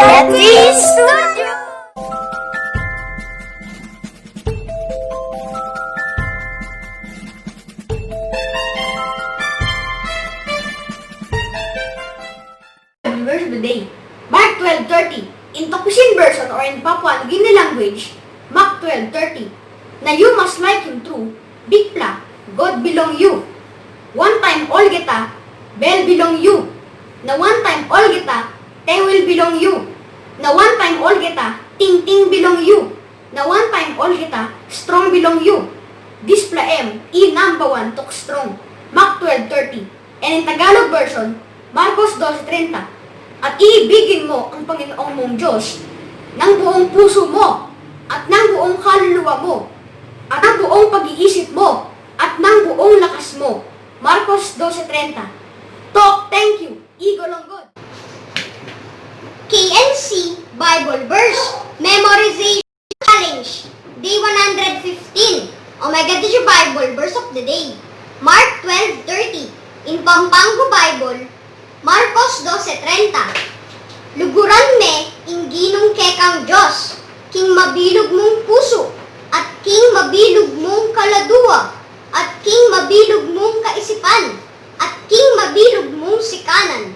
Pisin Studio! Verse of the day. Mark 12:30. In tokpisin version or in Papua New Guinea language, Mark 12:30. Na you must like him true, bigpla, God belong you. One time all geta, bell belong you. Na one time all geta, te will belong you. Na one time all geta, ting ting belong you. Na one time all geta, strong belong you. This plaem, number 1, tok strong. Mark 12:30. And in Tagalog version, Marcos 12:30. At iibigin mo ang Panginoong mong Diyos ng buong puso mo at ng buong kaluluwa mo at ng buong pag-iisip mo at ng buong lakas mo. Marcos 12:30. Talk, thank you. Igolonggod. KNC Bible Verse Memorization Challenge Day 115. Omega Digi Bible Verse of the Day. Mark 12:30. In Pampango Bible, Marcos 12:30. Luguran me ingginong kekang Diyos, king mabilog mong puso, at king mabilog mong kaladuwa, at king mabilog mong kaisipan, at king mabilog mong sikanan.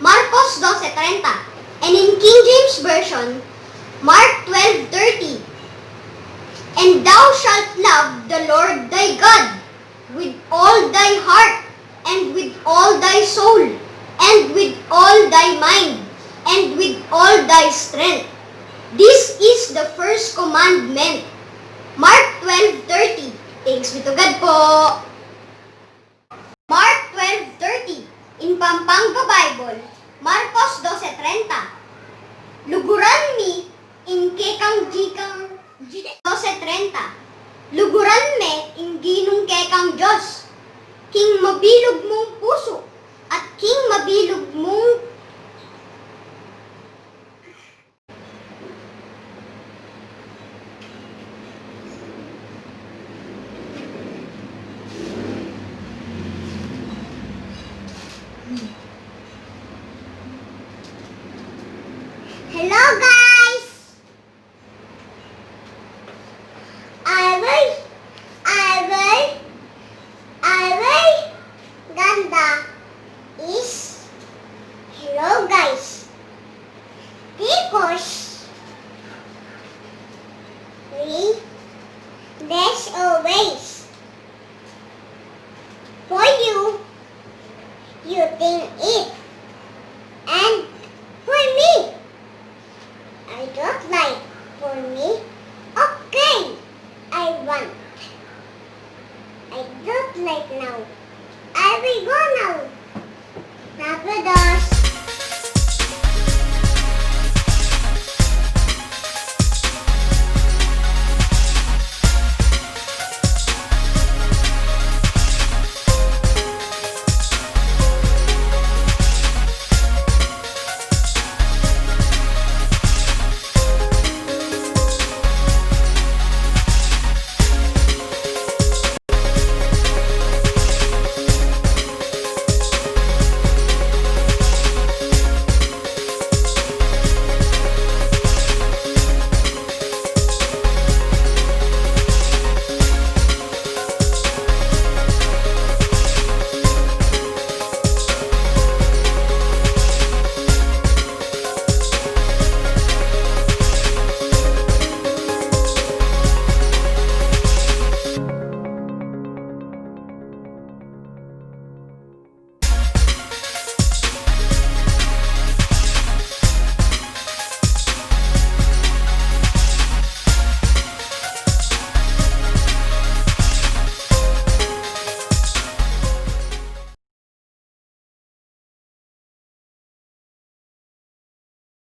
Marcos 12:30. And in King James Version, Mark 12:30. And thou shalt love the Lord thy God with all thy heart, and with all thy soul, and with all thy mind, and with all thy strength. This is the first commandment. Mark 12:30. Thanks be to God po. Mark 12:30. In Pampango Bible, Marcos 12:30. Luguran mi in kekang jikang 12:30. Luguran me in ginong kekang Diyos, king mabilog mong puso, at king mabilog mong Hello